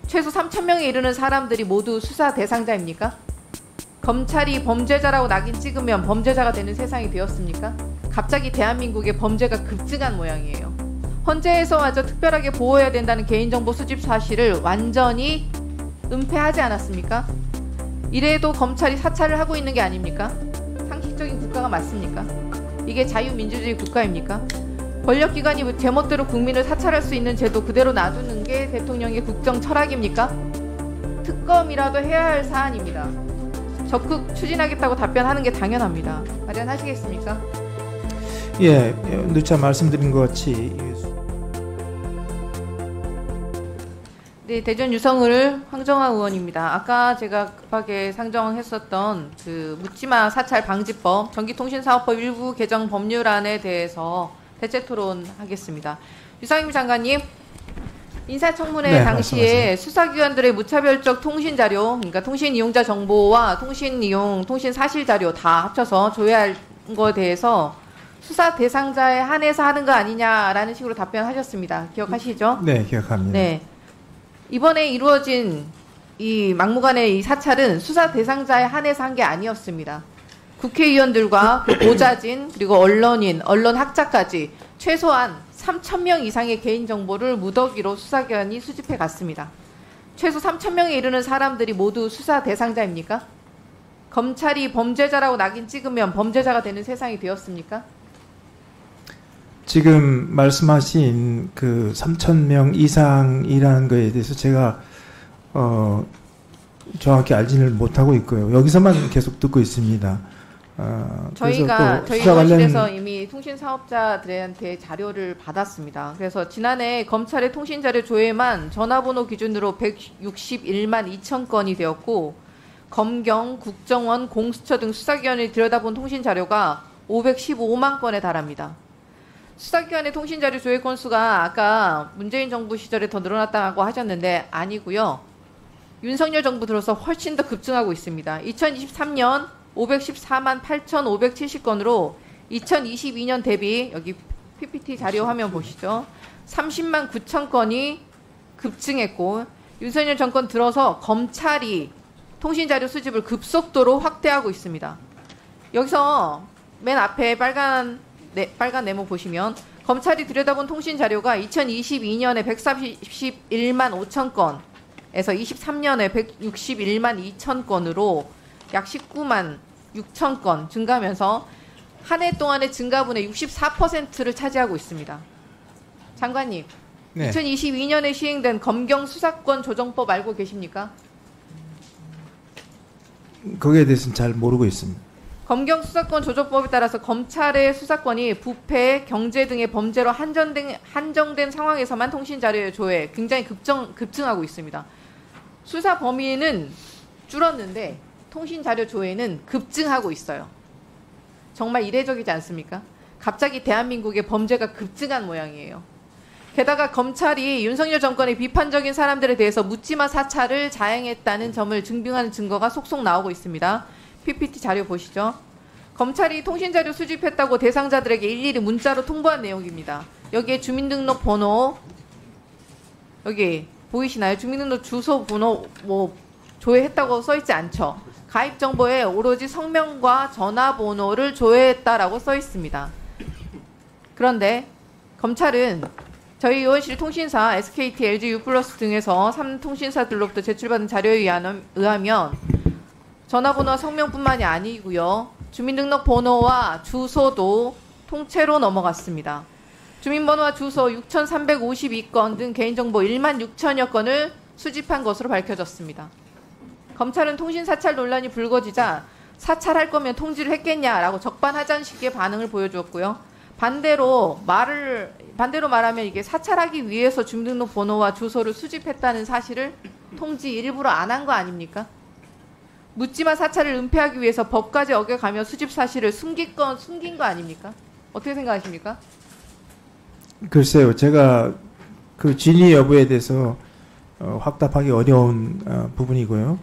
최소 3,000명에 이르는 사람들이 모두 수사 대상자입니까? 검찰이 범죄자라고 낙인 찍으면 범죄자가 되는 세상이 되었습니까? 갑자기 대한민국의 범죄가 급증한 모양이에요. 헌재에서마저 특별하게 보호해야 된다는 개인정보 수집 사실을 완전히 은폐하지 않았습니까? 이래도 검찰이 사찰을 하고 있는 게 아닙니까? 상식적인 국가가 맞습니까? 이게 자유민주주의 국가입니까? 권력기관이 제멋대로 국민을 사찰할 수 있는 제도 그대로 놔두는 게 대통령의 국정 철학입니까? 특검이라도 해야 할 사안입니다. 적극 추진하겠다고 답변하는 게 당연합니다. 마련하시겠습니까? 예, 누차 말씀드린 것 같이 네, 대전 유성을 황정화 의원입니다. 아까 제가 급하게 상정했었던 그 묻지마 사찰 방지법, 전기통신사업법 일부 개정 법률안에 대해서 대책 토론하겠습니다. 유상임 장관님, 인사청문회 네, 당시에 말씀하세요. 수사기관들의 무차별적 통신 자료, 그러니까 통신 이용자 정보와 통신 사실 자료 다 합쳐서 조회할 거에 대해서 수사 대상자에 한해서 하는 거 아니냐라는 식으로 답변하셨습니다. 기억하시죠? 네, 기억합니다. 네. 이번에 이루어진 이 막무가내 이 사찰은 수사 대상자에 한해서 한 게 아니었습니다. 국회의원들과 그 보좌진 그리고 언론인, 언론학자까지 최소한 3,000명 이상의 개인정보를 무더기로 수사기관이 수집해 갔습니다. 최소 3,000명에 이르는 사람들이 모두 수사 대상자입니까? 검찰이 범죄자라고 낙인 찍으면 범죄자가 되는 세상이 되었습니까? 지금 말씀하신 그 3,000명 이상이라는 거에 대해서 제가 정확히 알지를 못하고 있고요. 여기서만 계속 듣고 있습니다. 저희가 저희 의원실에서 이미 통신사업자들한테 자료를 받았습니다. 그래서 지난해 검찰의 통신자료 조회만 전화번호 기준으로 161만 2천 건이 되었고 검경, 국정원, 공수처 등 수사기관이 들여다본 통신자료가 515만 건에 달합니다. 수사기관의 통신자료 조회 건수가 아까 문재인 정부 시절에 더 늘어났다고 하셨는데 아니고요. 윤석열 정부 들어서 훨씬 더 급증하고 있습니다. 2023년 514만 8,570건으로 2022년 대비 여기 PPT 자료 화면 보시죠. 30만 9천 건이 급증했고 윤석열 정권 들어서 검찰이 통신자료 수집을 급속도로 확대하고 있습니다. 여기서 맨 앞에 빨간 네모 보시면 검찰이 들여다본 통신자료가 2022년에 131만 5천 건에서 23년에 161만 2천 건으로 약 19만 6천 건 증가하면서 한 해 동안의 증가분의 64%를 차지하고 있습니다. 장관님, 네. 2022년에 시행된 검경 수사권 조정법 알고 계십니까? 거기에 대해서는 잘 모르고 있습니다. 검경 수사권 조정법에 따라서 검찰의 수사권이 부패, 경제 등의 범죄로 한정된 상황에서만 통신자료의 조회 굉장히 급증하고 있습니다. 수사 범위는 줄었는데 통신자료 조회는 급증하고 있어요. 정말 이례적이지 않습니까? 갑자기 대한민국의 범죄가 급증한 모양이에요. 게다가 검찰이 윤석열 정권의 비판적인 사람들에 대해서 묻지마 사찰을 자행했다는 점을 증빙하는 증거가 속속 나오고 있습니다. PPT 자료 보시죠. 검찰이 통신자료 수집했다고 대상자들에게 일일이 문자로 통보한 내용입니다. 여기에 주민등록번호, 여기 보이시나요? 주민등록 주소 번호 조회했다고 써있지 않죠? 가입 정보에 오로지 성명과 전화번호를 조회했다라고 써있습니다. 그런데 검찰은 저희 의원실 통신사, SKT, LG, U+ 등에서 3통신사들로부터 제출받은 자료에 의하면 전화번호와 성명뿐만이 아니고요. 주민등록번호와 주소도 통째로 넘어갔습니다. 주민번호와 주소 6,352건 등 개인정보 1만 6천여 건을 수집한 것으로 밝혀졌습니다. 검찰은 통신사찰 논란이 불거지자 사찰할 거면 통지를 했겠냐라고 적반하장식의 반응을 보여주었고요. 반대로 말하면 이게 사찰하기 위해서 주민등록번호와 주소를 수집했다는 사실을 통지 일부러 안 한 거 아닙니까? 묻지마 사찰을 은폐하기 위해서 법까지 어겨가며 수집 사실을 숨긴 거 아닙니까? 어떻게 생각하십니까? 글쎄요, 제가 그 진위 여부에 대해서 확답하기 어려운 부분이고요.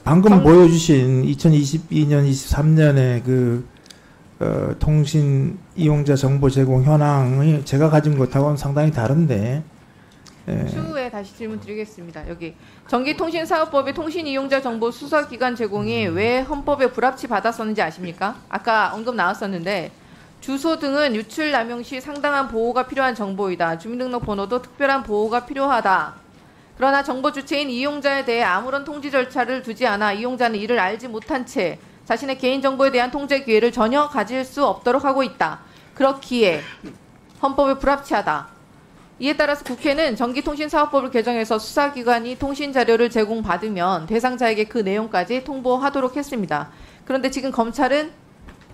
방금 보여주신 2022년, 23년에 그 통신 이용자 정보 제공 현황이 제가 가진 것하고는 상당히 다른데 추후에 다시 질문 드리겠습니다. 여기 전기통신사업법의 통신이용자 정보 수사기관 제공이 왜 헌법에 불합치 받았었는지 아십니까? 아까 언급 나왔었는데 주소 등은 유출 남용 시 상당한 보호가 필요한 정보이다. 주민등록번호도 특별한 보호가 필요하다. 그러나 정보 주체인 이용자에 대해 아무런 통지 절차를 두지 않아 이용자는 이를 알지 못한 채 자신의 개인정보에 대한 통제 기회를 전혀 가질 수 없도록 하고 있다. 그렇기에 헌법에 불합치하다. 이에 따라서 국회는 전기통신사업법을 개정해서 수사기관이 통신자료를 제공받으면 대상자에게 그 내용까지 통보하도록 했습니다. 그런데 지금 검찰은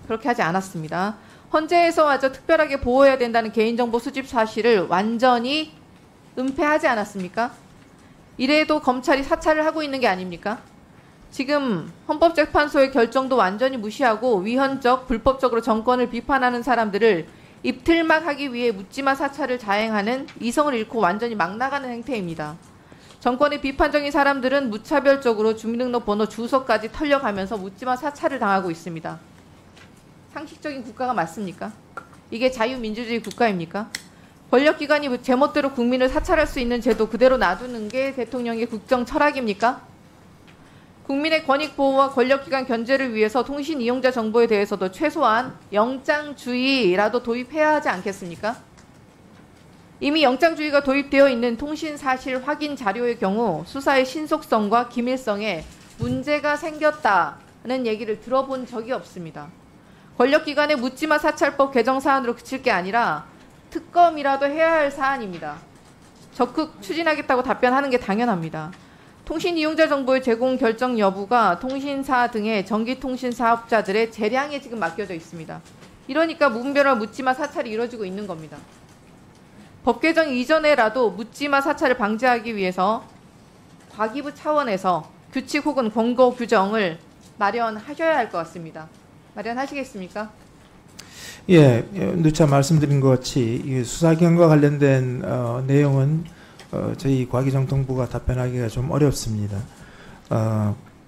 그렇게 하지 않았습니다. 헌재에서마저 특별하게 보호해야 된다는 개인정보 수집 사실을 완전히 은폐하지 않았습니까? 이래도 검찰이 사찰을 하고 있는 게 아닙니까? 지금 헌법재판소의 결정도 완전히 무시하고 위헌적, 불법적으로 정권을 비판하는 사람들을 입틀막하기 위해 묻지마 사찰을 자행하는 이성을 잃고 완전히 막 나가는 행태입니다. 정권의 비판적인 사람들은 무차별적으로 주민등록번호 주소까지 털려가면서 묻지마 사찰을 당하고 있습니다. 상식적인 국가가 맞습니까? 이게 자유민주주의 국가입니까? 권력기관이 제멋대로 국민을 사찰할 수 있는 제도 그대로 놔두는 게 대통령의 국정 철학입니까? 국민의 권익 보호와 권력기관 견제를 위해서 통신 이용자 정보에 대해서도 최소한 영장주의라도 도입해야 하지 않겠습니까? 이미 영장주의가 도입되어 있는 통신 사실 확인 자료의 경우 수사의 신속성과 기밀성에 문제가 생겼다는 얘기를 들어본 적이 없습니다. 권력기관의 묻지마 사찰법 개정 사안으로 그칠 게 아니라 특검이라도 해야 할 사안입니다. 적극 추진하겠다고 답변하는 게 당연합니다. 통신 이용자 정보의 제공 결정 여부가 통신사 등의 전기통신 사업자들의 재량에 지금 맡겨져 있습니다. 이러니까 무분별한 묻지마 사찰이 이루어지고 있는 겁니다. 법 개정 이전에라도 묻지마 사찰을 방지하기 위해서 과기부 차원에서 규칙 혹은 권고 규정을 마련하셔야 할 것 같습니다. 마련하시겠습니까? 예, 누차 말씀드린 것 같이 수사기관과 관련된 내용은 저희 과기정통부가 답변하기가 좀 어렵습니다.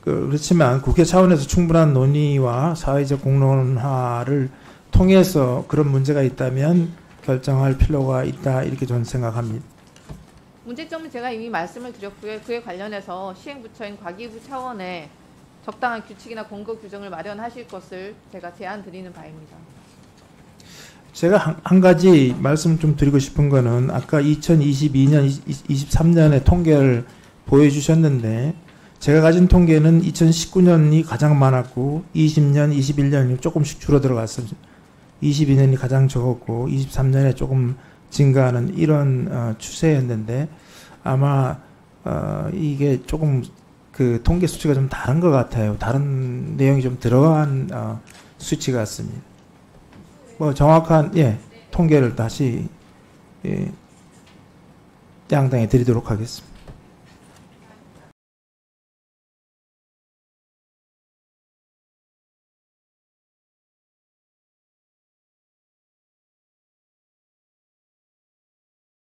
그렇지만 국회 차원에서 충분한 논의와 사회적 공론화를 통해서 그런 문제가 있다면 결정할 필요가 있다 이렇게 저는 생각합니다. 문제점은 제가 이미 말씀을 드렸고요. 그에 관련해서 시행부처인 과기부 차원의 적당한 규칙이나 권고 규정을 마련하실 것을 제가 제안 드리는 바입니다. 제가 한 가지 말씀 좀 드리고 싶은 거는 아까 2022년, 23년의 통계를 보여주셨는데 제가 가진 통계는 2019년이 가장 많았고 20년, 21년이 조금씩 줄어들어갔어요. 22년이 가장 적었고 23년에 조금 증가하는 이런 추세였는데 아마 이게 조금 그 통계 수치가 좀 다른 것 같아요. 다른 내용이 좀 들어간 수치 같습니다. 뭐 정확한 통계를 다시 양당에 드리도록 하겠습니다.